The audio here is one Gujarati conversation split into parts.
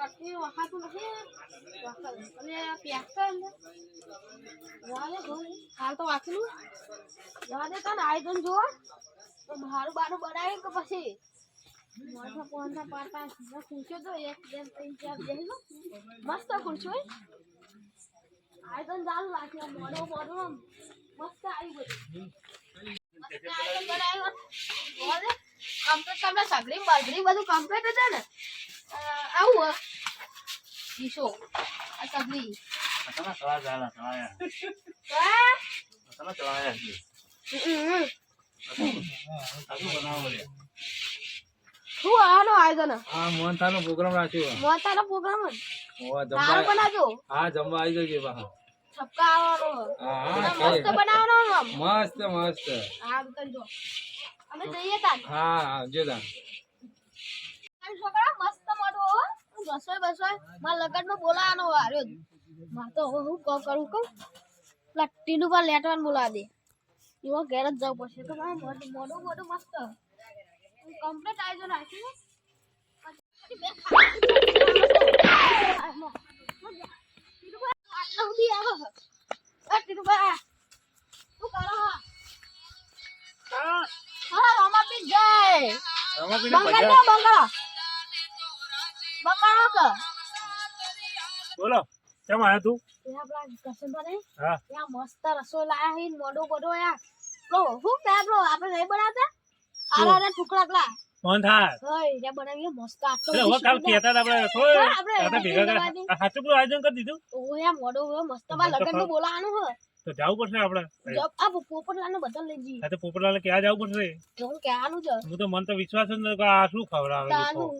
કટની વખાતું નથી અને પેક્ટર હાલ તો વાંચલું જવા દે તને આયોજન જુઓ તો મારું બારું બનાવે કે પછી મોટા પોનના પાંચ પાંચ ખુરશીઓ તો એક બે ત્રણ ચાર બેસી મસ્ત ખુરશીઓ આયોજન ચાલુ રાખ્યો મોડો મોડો મસ્ત આવી બધું આયોજન બનાવ્યો કમ્પ્લીટ તમને સગડી બગડી બધું કમ્પ્લીટ છે ને આવું ઈશો આ સગડી તમે સવા જાલા સવાયા તમે સવાયા છે આટલું બનાવો લે શું આનો આયોજન આ મોહનથાળનો પ્રોગ્રામ રાખ્યો મોતાનો પ્રોગ્રામ ઓ તારો જમવા બનાવજો હા જમવા આવી જજે બા છપકા આવવાનો હા મસ્ત બનાવવાનો મસ્ત મસ્ત હા કરજો અમે જઈએ તાન હા જેલા છોકરા મસ્ત મોટો રસોઈ બસોઈ મારા લગનમાં બોલાવાનો આવ્યો માં તો હવે હું કરું પેલા ટીનુ પર લેટવાન બોલા દે એવો ઘેર જ જવું પડશે તો મારે મોડું મોડું મસ્ત કમ્પ્લીટ આયોજન રાખ્યું આટલા સુધી આવો ટીનુબા શું કરો હા રમાપી જય બંગાળો કે બોલો કેમ આયા તું આપણા કસનભાઈ હા ત્યાં મસ્ત રસોઈ લાયા હી મોડો મોડો યાર લો હું કે બ્રો આપણે નહીં બનાવતા આરા ટુકડા ટુકડા મોહનથાળ હોય રે બનાવીએ મસ્ત આટલો એટલે હવે કાલ કહેતા હતા આપણે થોય આપણે આપણે ભેગા કર્યા સાચું પેલું આયોજન કરી દીધું ઓ યાર મોડો મસ્ત માં લગનમાં બોલાવાનું હે તો જવું પડશે આપણે જબ આ પોપટલાને બધા લઈ જી આ તો પોપટલાલે ક્યાં જવું પડશે હું કહેવાનું છે હું તો મન તો વિશ્વાસ જ નથી કે આ શું ખવડાવે તાનું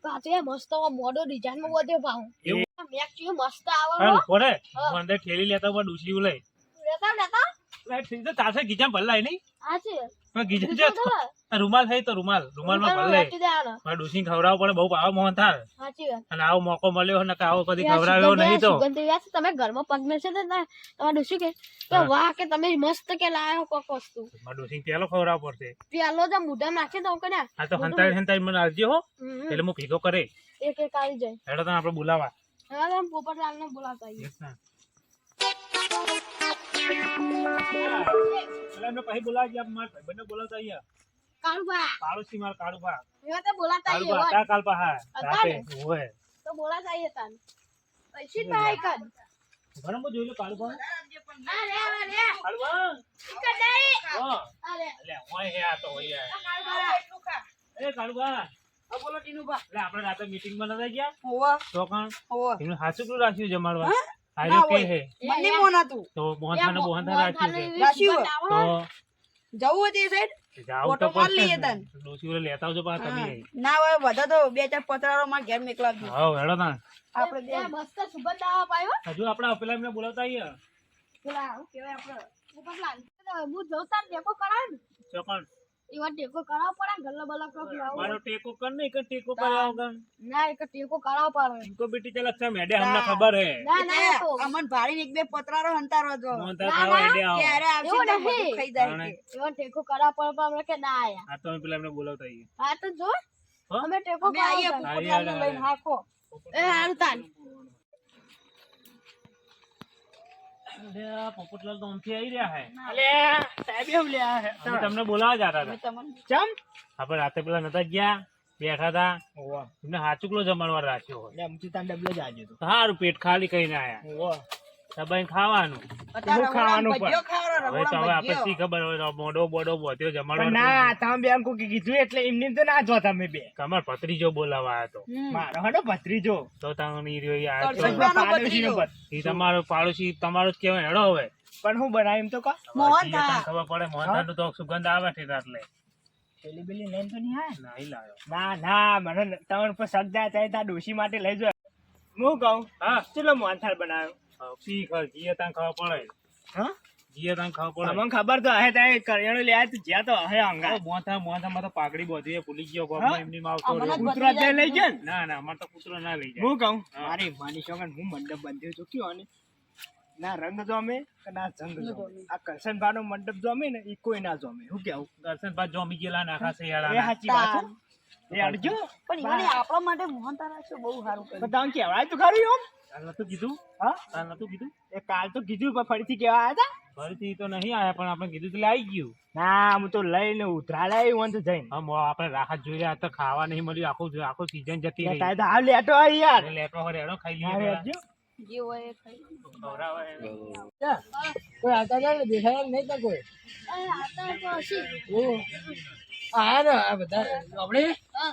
પાછે મસ્ત મોડો ડિઝાઇન માં વધે ભાવ એવું મેક ચી મસ્ત આવે હાલ હો પડે મને ઠેલી લેતા પણ ડૂસી લઈ લેતા લેતા ઠીક છે તાસે ગીજા ભલ્લાય નહીં આ છે પણ ગીજા છે રૂમાલ છે તો રૂમાલમાં ભલ્લાય મારે ડૂસી ખવડાવવું પડે બહુ ભાવ મોહનથાળ સાચી વાત અને આવો મોકો મળ્યો ને કે આવો કદી ખવડાવ્યો નહીં તો તમે ઘરમાં પગને છે ને તમારે ડૂસી કે વાહ કે તમે મસ્ત કે લાયો કોક વસ્તુ મારે ડૂસી પેલો ખવડાવવો પડશે પેલો જ મોઢા નાખી દઉં કે ના આ તો હંતાઈ મને આવજે હો એટલે હું ભેગો કરે એક એક આવી જાય એટલે તને આપણે બોલાવા હા તમે પોપટલાલ ને બોલાવતા આવીએ પછી બોલાવજે મારા ભાઈબંધને બોલાવતા અહીંયા કાળુબા કાળુસી માર કાળુબા એવા તો બોલાતા આવીએ કાળુબા હતા કાલ પા રાતે ઓય તો બોલાતા આવીએ તાન પૈસી પાઈ કર ઘરમ જોઈ લો કાળુબા અરે અરે કાળુબા કે નહીં ઓ અરે એટલે ઓય હે આ તો ઓય કાળુબા એટલું ખા એ કાળુબા આ બોલો ટીનુબા એટલે આપણે રાતે મીટિંગ માં નતા ગયા હોવા તો કોણ હોવા એનું હાચું શું રાખ્યું જમાડવા આયો કે હે મને મોનાતું તો મોહનથાળ રાખ્યું છે રાખ્યું તો જવું હતી સાઈડ જાવ ફોટો તો પાડી લઈએ તને. ડોસી લેતા આવજો પા તમે ના હોય બધા તો બે ચાર પતરારો માં ઘેર મોકલાવજો હા હેડો તા આપણે બે મસ્ત સુગંધ આવા પાયો હજુ આપણે પેલા એમને બોલાવતા આવીએ પેલા હું કહેવાય આપણે પોપટલાલ હું જોતા ટેકો કરાવ ને તો કોણ એવા ટેકો કરાવ પડે ગલ્લા બલ્લા કોક લાવો મારો ટેકો કર ને એક ટેકો કર્યા વગર ના એક ટેકો કરાવ પડે इनको बेटी चल अच्छा मेडे हमने खबर है ના ના તો અમન ભાડી એક બે પતરારો હંતારો જો मोहनथाळ खावा मेडे आओ ક્યારે આવશે એવું તો નહીં. બધું ખાઈ જાય તાણે. એવો ટેકો કરાવ પડે પણ અમે કે ના આયા आ तो हम पेला हमने बोलावता आइए હા તો જો હા? અમે ટેકો અમે આવીએ કરાવ પોપટલાલને લઈને હાખો એ હારું તાન अरे पोपटलाल तो हमसे आई रहा है અલે સાહેબ એમ લ્યા હે हम તમને बोलावा जाता था તમને चम આપણે રાતે પેલા નતા ગયા બેઠા હતા એમને હાચુકલો જમણવાર રાખ્યો હોય એટલે અમથી તાન ડબલે જ આજો તો સારું પેટ ખાલી કરીને આયા દબાઈને ખાવાનું અત્યારે ખાવાનું ભજીયો ખાવાનો હવે તો હવે રગડા આપણે શી ખબર હોય મોડો બોડો બોત્યો જમણવાર ના તમે બે એમ કોઈ કીધું એટલે એમને તો ના જો તમે બે તમાર ભત્રીજો બોલાવા આવ્યો તો મારો હડો ભત્રીજો તો તાણી રહ્યો યાર તો કરશનભાઈનો પાડોશીનો ભત્રીજો. ભત્રીજો. ઈ તમારો પાડોશી તમારો જ કહેવાય હેડો હવે પણ હું બનાવી એમ તો કહો મોહનથાળ. હવે ખબર પડે મોહનથાળ નું તો સુગંધ આવે છે એટલે પેલી પેલી લઈને તો નહીં આવે નહીં લાવ્યો ના ના મને તમારે પર સગદા થાય તા ડોશી માટે લઈ જો હું કહું હા ચલો મોહનથાળ બનાવ્યો શી ખબર જીએ તાન ખબર પડે હા જીએ તાન ખબર પડે તમને ખબર તો હે ત્યાં કરિયાણું લે તો જ્યાં તો હે અંગા મોહનથાળમાં તો પાઘડી બાંધી એ ભૂલી ગયો હા? ગોમમાં એમની માં આવતો હમણાં રહ્યો. જ કૂતરો અત્યારે લઈ ગયો ને ના ના અમારે તો કૂતરો ના લઈ જાય હું કહું હા. મારી માની છોકરા હું મંડપ બાંધ્યો છું કયો ને ના રંગ જોમે કે ના જંગ જોમે આ કરશનભાઈ નો મંડપ જોમે ને એ કોઈ ના જોમે હું કેવું દર્શન બાદ જોમી ગયેલા નાખા છે એ યાર સાચી વાત છે. એ અડજો પણ ઈવોને આપણા માટે મોહન તારા છે બહુ સારું કર્યું. પણ તમે કહેવાય તો ખરું એમ કાલ નતું કીધું હા કાલ નતું કીધું એ કાલ તો કીધું પણ ફરીથી કેવા આવ્યા હતા ફરીથી તો નહીં આયા પણ આપણે કીધું એટલે આવી ગયું ના હું તો લઈને ઉધરા લાવી તો જઈને હા આપણે રાહત જોઈ રહ્યા હતા ખાવા નહીં મળ્યું આખું સીઝન જતી રહી તારે તો હાલ લેટો આવી યાર લેટો હોય રેડો ખાઈ હા, લઈએ અડજો. જે હોય એ ખાઈ. ખવડાવે. કોઈ આતા જાય ને દેખાય નહીં તો કોઈ અરે આતા તો હશે. આયા ને આ બધા આપણે હા.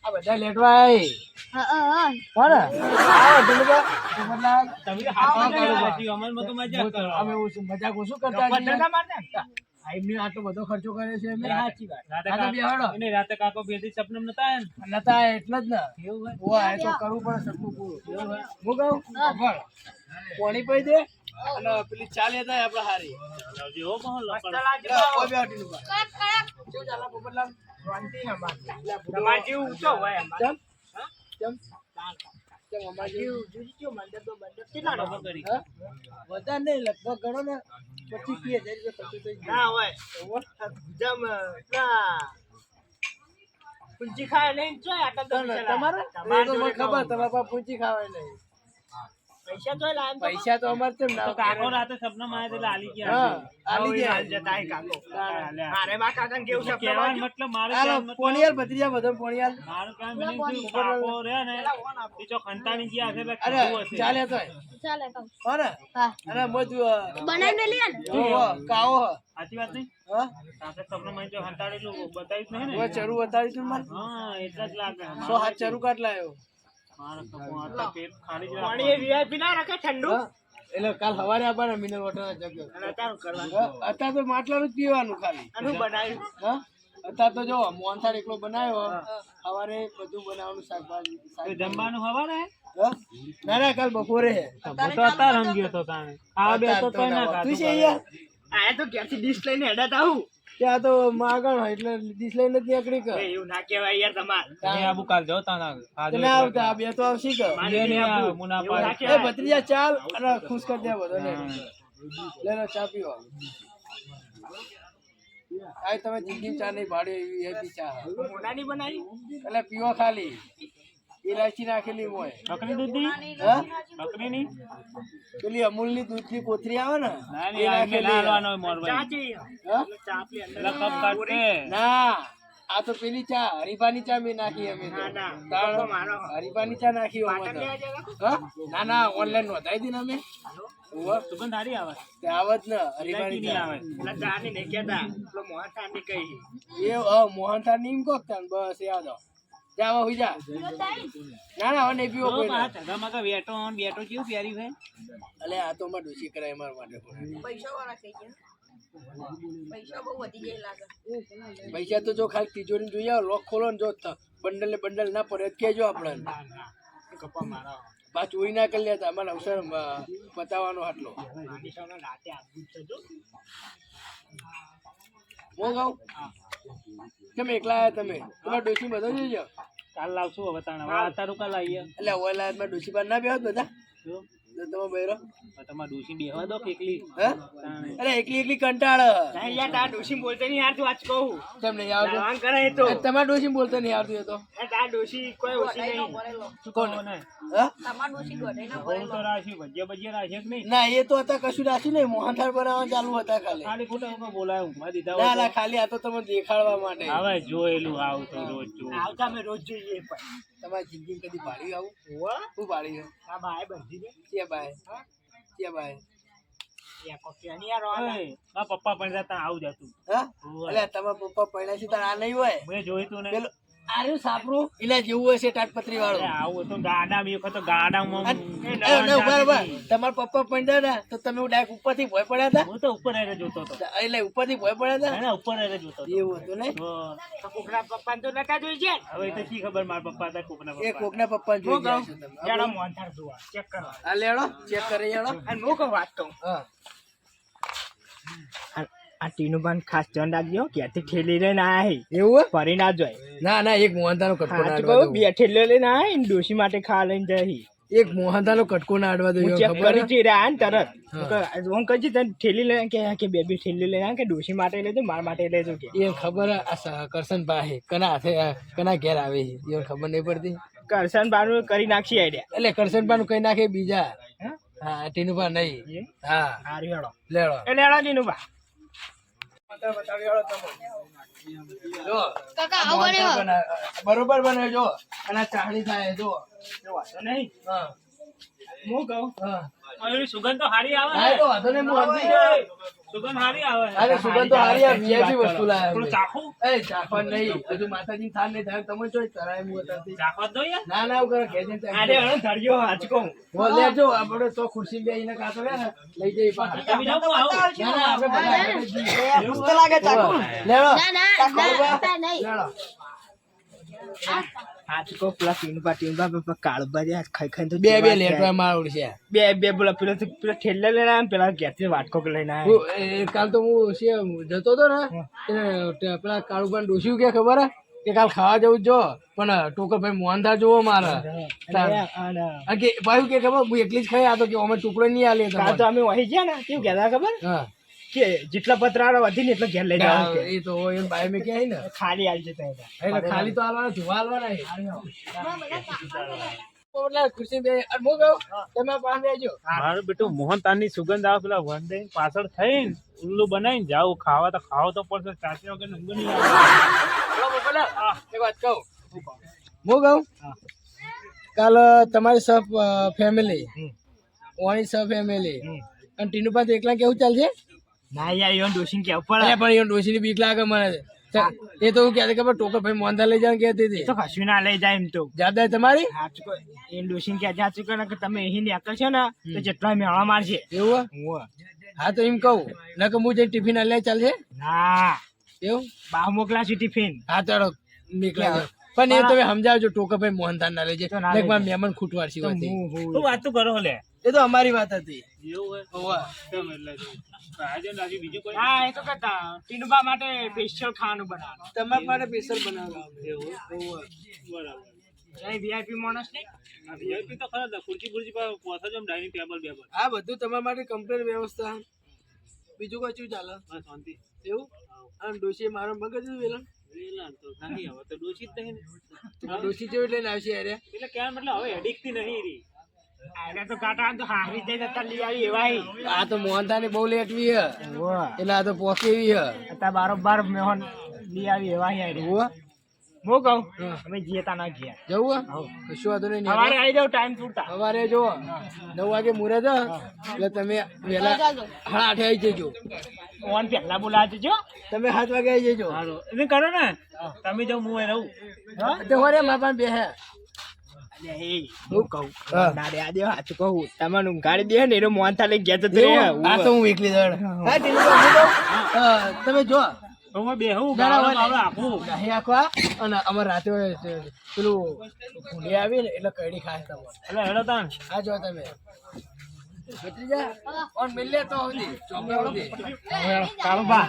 આ બધા લેટવા આવી હા, હા, હા. કોને આવો તમે તો મતલબ તમે હાથ પાડી અમલમાં તો મજા કરો અમે મજાક ઓછું કરતા પત્થર છીએ. ના મારતા આઈમને આટલો બધો ખર્ચો કર્યો છે અમે સાચી વાત રાતે આ તો બેહાડો. કાકો નહીં, રાતે કાકો બે દી સપનમ નતા આયા ને નતા એટલે જ ને એવું હોય ઓવા એ તો કરવું પડે સપનું પૂરું હું કહું ખબર પાણી પી દે અને પેલી ચાલે થાય આપણે હારી લાવજો હો બહુ લપડ. કોઈ બે હટી નું કડક, કડક. કેવું ચાલે પોપટલાલ? શાંતિ ના મારતા તમારે જેવું ઊંચો હોય એમ. ચમ ચમ ચમ અમાર જેવું જુદી કેવું મંડપ તો મંડપ કેટલા નો? બરાબર કરી. હા? વધારે નહીં લગભગ ગણો ને 25,000 રૂપિયા ખર્ચો થઈ ના હોય જમ ના કુંજી ખાય નહીં જોય આટલા તો જાય પૈસા તમારે લાવે. એ તો મને જોડે ખબર કહું. તમારા પાસે પૂંચી ખાવાય નહીં પૈસા જોઈ લાવે તો પૈસા તો અમારે કેમ ના તો કાકો રાતે સપનમ આયા એટલે આલી ગયા હા આલી આલી ગયા જતા હે કાકો હાલે. મારે માં કાકાને કેવું છે કહેવાનો મતલબ મારું હાલો કહેવાનો મતલબ- પોણિયાલ ભત્રીજા બધો પોણિયાલ મારું કામ એમ નહીં થયું, કાકો રહ્યા ને એ જો ખંતાણી ગયા હશે એટલે અરે ખાધું હશે. ચાલે તો ચાલે કામ. હો ને હા. અરે મજુ બનાવીને લે ને. કાવો હ. સાચી વાત નહીં હા રાતે સપનમ આયા જો હંતાડેલું બતાવ્યું જ નહીં હવે ને ચરું બતાવી તું મને હા એટલે જ લાગે 100 હાથ ચરું કાટ લાયો મારા કપો આટલા પેટ ખાલી જ પાણી એ VIP ના રાખે ઠંડુ હા? એટલે કાલ સવારે આપવાના મિનરલ વોટર ના જગ અને અત્યારે કરવાનું હા? અત્યારે તો માટલાનું જ પીવાનું ખાલી આનું બનાવ્યું હા અત્યારે તો જો મોહનથાળ એકલો બનાવ્યો સવારે બધું બનાવવાનું શાકભાજી તો શાકભાજી. જમવાનું હવારે હા? ના ના કાલ બપોરે હે હું તો અત્યારે રંગ્યો હતો તાણે આ બે તો તોય ના તું ખાધું છે યાર આ તો ઘેરથી ડીશ લઈને હેડા આવું ત્યાં તો માગણ હોય એટલે ડીશ લઈને જ નીકળી કર એવું ના કહેવાય યાર તમારે એ આબુ કાલ જાઓ તાના તો ના આવતા આ બે તો આવશી કર એ ને આ મુના એવું ના પાડે. એ કહેવાય. ભત્રીજા ચાલ અને ખુશ કરી દે બધો ને લે લો ચા પીવો આ તમે જિંદગી ચા નહીં ભાડે એવી એ બી ચા મોનાની બનાવી એટલે પીવો ખાલી ઇલાયચી નાખેલી હોય બકરી દૂધની હા બકરીની પેલી અમૂલની દૂધની કોથરી આવે ને ના એ નાખેલી ના હોય. લાવવાનો મોરભાઈ ચાચી હા? ચાપલી અંદર એટલે કપ કાઢતે ના આ તો પેલી ચા હરીફાની ચા મેં નાખી અમે તો. ના, ના. તાણ કપો મારો. હરીફાની ચા નાખી અમે પાટણ તો. લેવા જવાનું? હા? ના ના ઓનલાઈન નોંધાઈ દી ને અમે ઉવ્વ. સુગંધ સારી આવે તે આવત ને હરીફાની નહીં ચા આવે પેલા ચાની નહીં કહેતા. પેલો મોહન ચાની કહી. એ મોહનથાળ ની એમ કોક તાન બસ એ આવજો જા હવે હુઈ જા ના ના હવે નહીં પીવો તો કોઈ આ ચગામાં બેટો બેટો કેવું પ્યારી છે અલે આ તો માં ડોસી કરાય મારા માટે પૈસા તો જો ખાલી તિજોરી જોઈ આવો લોક ખોલો ને જો બંડલ ને બંડલ ના પડે તો કેજો આપણને કપા મારો. બા ચોરી ના કરી લેતા અમારે અવસર બતાવવાનો આટલો નાની સૌને રાતે આપવું જ છે જો. હું કહું તમે એકલા આવ્યા તમે તમારા ડોસી બધો જોઈજો કાલ લાવશું હવે તાણે હવે તારું કાલ આવીએ એટલે ઓય લાયા તમારા ડોસી પર ના બેહોત બધા જો તો તમે બૈરો તમારે ડોસી બેહવા દો કેટલી હા અરે એકલી એકલી કંટાળ ના યાર તારા ડોશી બોલતે નહીં યાર તું આજ કહું. તેમ નહીં આવતું લાવાન કરે એ તો. તમારા ડોસી બોલતો નહીં આવતું એ તો એ તારા ડોશી કોઈ ઓછી નહીં. કોણ ને હા બહુ તો રાશી ભજીયા ભજીયા રાખે કે નહીં ના એ તો હતા કશું રાખ્યું નહીં મોહનથાળ બનાવવા ચાલુ હતા ખાલી ખાલી ખોટા ઉપર બોલાય ઊંઘવા દીધા ના હોય ના ખાલી આ તો તમે દેખાડવા માટે તો. હવે જોયેલું આવું તો રોજ જોવું આવતા અમે રોજ જોઈએ પણ. તમારી જિંદગી કદી ભાડી આવું હોવે? શું ભાડી છે આ બાએ બંધી દે. ક્યાં બાય ક્યાં બાય યા કોકી આની યાર વાળા. ઓય, મારા પપ્પા પણ જતા આવું જ હતું હા હોવે. એટલે તમારા પપ્પા પહેલા છે તાર આ નહીં હોય મેં જોયું તું ને પેલું આર્યું સાપરું એટલે જેવું હશે તાટપત્રી અરે વાળું આવું તો ગાડા મેં વખત ગાડામાં તમારા પપ્પા પડ્યા હતા તો તમે ડાયરેક્ટ ઉપરથી ભય પડ્યા હતા હું તો ઉપર આવીને જોતો હતો એટલે ઉપરથી ભય પડ્યા હતા એના ઉપર આવીને જોતો હતો એવું હતું ને તો તો કોકના પપ્પાને તો નતા જોઈ છે. હવે તો શી ખબર મારા પપ્પા હતા કોકના એ પપ્પા કોકના પપ્પા જોઈ હું ગયા કહું, છો તમે જાણો મોહનથાળ જોવા. ચેક કરો. આ લેડો ચેક કરી લેડો અને હું કહું વાત કહું. હા આ ટીનું પણ ખાસ ધ્યાન રાખજો ક્યાંથી ઠેલી લઈને આયા હે. એવું હે? ફરી ના જોય. ના ના એક મોહનતાનો કટકો ના સાચું અડવા કહું, બે ઠેલીઓ લઈને આયા ને ડોશી માટે ખા લઈને જાય હે. એક મોહનથાળનો કટકો ના અડવા હું દઉં ચેક ખબર કરી જઈ રહ્યા ને તરત હા. હું કહી તને ઠેલી લઈને કે બે ઠેલી લઈને આવ કે ડોશી માટે લેજો મારા માટે લેજો કે એ ખબર હે, આ કરશન પાસે કના હાથે કના ઘેર આવે છે એ ખબર નહીં પડતી. કરશન બાનું કરી નાખી આઈડિયા એટલે કરશન પાનું કઈ નાખે બીજા. હે? હા ટીનુભા નહીં. હા હારી હેડો લેડો એટલે હેડો જીનું બા બતાવી હેડો તમે જો કાકા આવો બને બરોબર બને જો અને આ ચાહણી થાય જો. વાંધો નહીં હા હું કહું હા એની સુગંધ તો સારી આવે હા, એ તો વાંધો નહીં, હું સમજી ગયો. સુગંધ સારી આવે અરે સુગંધ તો હારી આ VIP વસ્તુ લાયા થોડું અમે. ચાખું એ ચાખવા નહીં, હજુ માતાજી થાન નહીં થાય તમે જોઈ તરાય હું અત્યારથી. ચાખવા જ દો યાર ના ના એવું કરે ઘેર જઈને અરે હણો ધરજો આજ કહું હો, લેજો આપણે તો ખુરશી બેહીને કાતો રે ને લઈ જઈએ પાછા. તમે જાઓ હું આવું ના ના આપણે બધા આગળ જ જઈએ. ભૂખ તો લાગે ચાકુ લેડો ના ના ના નહીં લેડો. આજ કહું પેલા ટીનબા કાળુબા જે ખાઈ ખાઈને તો બે બે જીવાત લેટવા થાય. મારું છે. બે પેલા પેલા ઠેલે લઈને આવ્યા ને પેલા ઘેરથી વાટકો લઈને આવ્યા હું કાલ તો હું જતો હતો ને એટલે પેલા કાળુભાઈ ડોસ્યું કે ખબર હે કે કાલ ખાવા જવું જ જો પણ ટોકર ભાઈ મોહનથાળ જોવો મારે. અને કે ભાઈ કે ખબર હું એકલી જ ખાઈ આ તો કે અમે ટુકડો નહીં આલે કાલ તો અમે વહી ગયા ને કેવું કહેતા ખબર હા કે જેટલા પતરાળો વધી ને એટલા ઘેર લઈ જવાનું કે. એ તો એમ ભાઈ મેં કહે ને ખાલી આવી જતા હતા. એટલે ખાલી તો આલવાના જોવા આલવાના છે. એટલે ખુરશી બે અને હું કહું તમે પાંચ બેજો. મારું બેટું મોહનતાની સુગંધ આવે પેલા વંદે પાછળ થઈને ઉલ્લુ બનાવીને જાવ ખાવા તો ખાવો તો પડશે ચાચી વગર ઊંઘ નહીં આવે. એક વાત કહું હું કહું કાલ તમારી સબ ફેમિલી ઓની સબ ફેમિલી અને ટીનુપા તો એકલા કેવું ચાલશે? ના યાર એવું ડોસીને કેવું અરે પડે પણ એ ડોશીની બીક લાગે મને. એ તો હું કહેતી ખબર ટોકર ભાઈ મોહનથાળ લઈ જવાનું કહેતી હતી. તો કશું ના લઈ જાય એમ તો જવાબદારી તમારી સાચું કહો. એ ડોસીને કે સાચું કહો ને કે તમે અહીં નીકળશો ને તો જેટલા મેળા મારશે એવું હે? હોવે. હા તો એમ કહું નકર હું જઈને ટિફિન લે ચાલશે ના એવું? બહાર મોકલાશું ટિફિન હા તો નીકળ્યા જાઓ. પણ એ તમે સમજાવજો ટોકર ભાઈ મોહનથાળ ના લઈ તો જાય ના નકર લઈ મારા મહેમાન ખૂટવાડશી તો હોતી. શું વાત તો કરો લે એ તો અમારી વાત હતી. એવું હોવે. કેમ એટલે આયોજન રાખ્યું બીજું કોઈ હા એ તો કરતા ટીનુબા માટે સ્પેશિયલ ખાવાનું બનાવવાનું તમારા માટે સ્પેશિયલ બનાવવાનું. એવું હોવે. બરાબર જય VIP માણસ ને આ VIP તો ખરા જ. ખુરશી ખુરશી પર પોથો જ ડાઇનિંગ ટેબલ બેબલ આ બધું તમારા માટે કમ્પ્લીટ વ્યવસ્થા. બીજું કઈ શું ચાલે? બસ શાંતિ એવું? અને ડોશી મારો મગજ વેલણ વેલા તો નહીં હવે તો ડોશી જ નહીં ને. ડોશી જેવી લઈને આવશે અરે. એટલે ક્યાં મતલબ હવે એડિક્ટ થી નહીં રહી. આને તો કાટા તો હારી જઈને અત્યારે લઈ આવી એવાય આ તો મોહનથાળ બહુ લેટવી હે એટલે આ તો પોકેવી હે. અત્યારે બારોબાર મેહોન લઈ આવી એવાય યાર હોવે. હું કહું હા. અમે જીએ તા ના ગયા જવું હે? કશું વાંધો નહીં. સવારે આવી જાવ ટાઈમ પૂરતા સવારે જો 9 વાગે મુહૂર્ત હે એટલે તમે વહેલા 8:30 આવી જજો. ફોન પહેલા બોલાવજો જો તમે 7 વાગે આવી જજો. સારું એટલે કરો ને તમે જો હું એ રહું હા તો હોરે મારા પાસે બે હે. અરે એ હું કહું હા. ના રે આ દે હાચું કહું તમને ઊંઘાડી દે ને એનો મોહનથાળ લઈ ગયા તો એવું? આ તો હું એકલી દડ. હા ટીનુભા, હું કહું? તમે જો તો હું બેહું ના, ના, ગાળો હોય બાળો ને. આપું નહીં આખવા અને અમારે રાતે પેલું ભૂંડી આવી ને એટલે કઈડી ખાય તમારે. એટલે હેડો તાન આ જો તમે ભત્રીજા ઓન મિલે તો સુધી ચોપડા સુધી. કાળુબા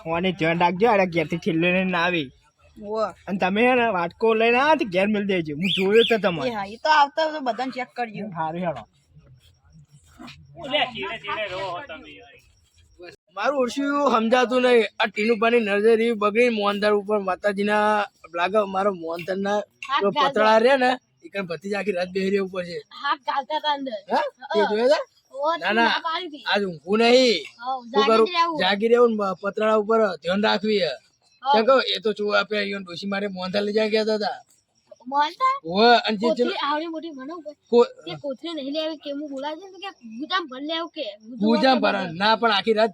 ફોને ધ્યાન રાખજો અરે ઘેરથી છેલ્લે લઈને ના આવી અને તમે હે ને વાટકો લઈને આ ઘેર મેળ દેજો હું જોયો તો તમારે સારું હેડો લે ચીડે ચીડે રહો તમે મારું ઓળખ્યું સમજાતું નહીં. આ ટીનુપાની નજર એવી બગડી મોહનથાળ ઉપર માતાજીના લાગે મારો મોહનથાળના જો પતળા રે ને એ કઈ ભત્રીજા આખી રાત બેહરી ઉપર છે. હાથ ગાલતા હતા અંદર હા તે જોયા ઓ ના, ના. ના પાડી હતી આજ ઊંઘું નહીં. હઉ શું કરું? જાગી રહેવું જાગી રહેવું ને પતરાળા ઉપર ધ્યાન રાખવી હે. કેમ કહું એ તો શું આપણે અહીંયા ડોશી મારે મોહનથાળ લઈ જાય ગયા હતા. મોનતા ઓવે, અને જે કોથળી આવડી મોટી મને કે કોથળી નહીં લેવી કે હું બોલાવે છે ને કે ગુજામ ભર લેવું કે પૂજા પર ના પણ આખી રાત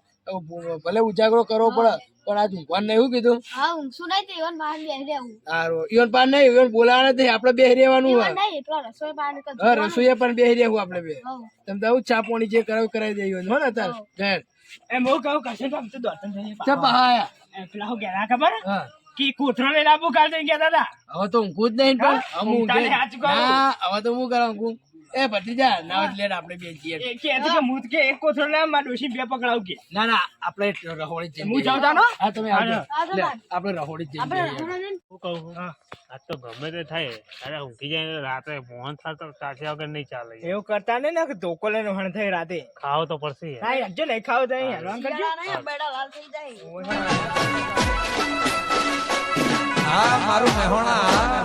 ભલે ઉજાગરો કરવો પડે પણ આજ ઊંઘવાનું નહીં. શું કીધું? હા ઊંઘશું નહીં તો એવન બહાર બેસી રહેવું સારું ઈવન પાન નહીં ઈવન બોલાવા નથી આપણે બેહી રહેવાનું એવન હોય. નહીં એટલો રસોઈ બહાર નીકળ હા રસોઈએ પણ બેહી રહેવું આપણે બે. હઉ તમે તો આવું ચા પાણી જે કરાવી કરાવી દઈએ હો ને અત્યારે ઘેર. એમ હું કહું કશે તો આમ તો દોડતા જઈએ ચા પહાયા. પેલા હું ગયા ખબર હા કે કોથળો લઈને આપું કાલ દઈ ગયા દાદા હવે તો ઊંઘું જ નહીં પણ હા? ઊંઘતા નહીં, સાચું કહું. ના હવે તો હું કરાવું ઊંઘું. એ ભત્રીજા ના લેટ આપણે બે જઈએ એ કે છે કે હું કે એક કોથળો ના માર ડોશી બે પકડાવ કે ના ના આપણે રહોડી જ જઈએ. હું જાઉં તાનો હા તમે આવજો આવજો લે, તાન. આપણે રહોડી જ આપણે જઈએ રહોડાને હું કહું આ તો ગમે તે થાય અરે ઊંઘી જાય ને રાત્રે મોહન થાળ તો ચાચ્યા વગર નહીં ચાલે એવું કરતા ને ને કે ધોકો લઈને હણ થઈ રાતે ખાવો તો પડશે યાર. હા યાર, જો નહીં ખાવ તો અહીં હેરાન કરજો બેડા લાલ થઈ જાય ઓય. હા મારું મહેણા